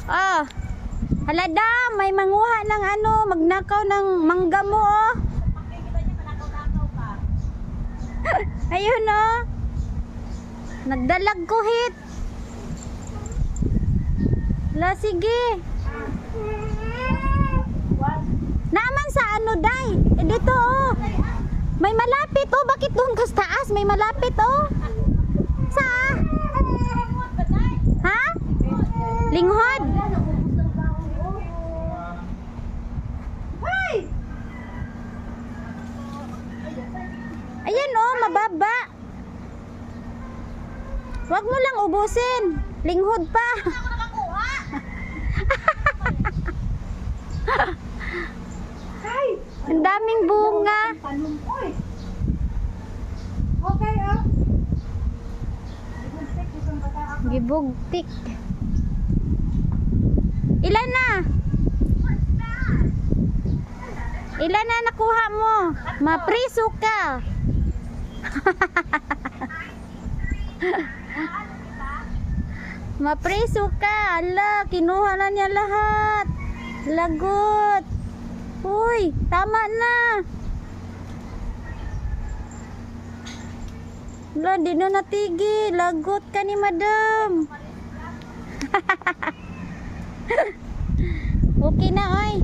Oh. Halada, may manguha ng ano, magnakaw ng mangga mo oh. Ayun oh. Nagdalag ko hit. La sige. Naman sa ano day? Dito oh. May malapit oh. Bakit doon ka sa taas? May malapit oh. Sa? Ha? Linghod? Ayan oh, mababa. Wag mo lang ubusin. Linghod pa. Ang daming bunga. Okay, oh. Gibugtik. Ilan na? Ilan na nakuha mo? Mapriso ka. Mapriso ka. Ala, kinuha na niya lahat. Lagot. Uy, tama na. Ala, di na natigil. Lagot ka ni madam. Okay na, oy.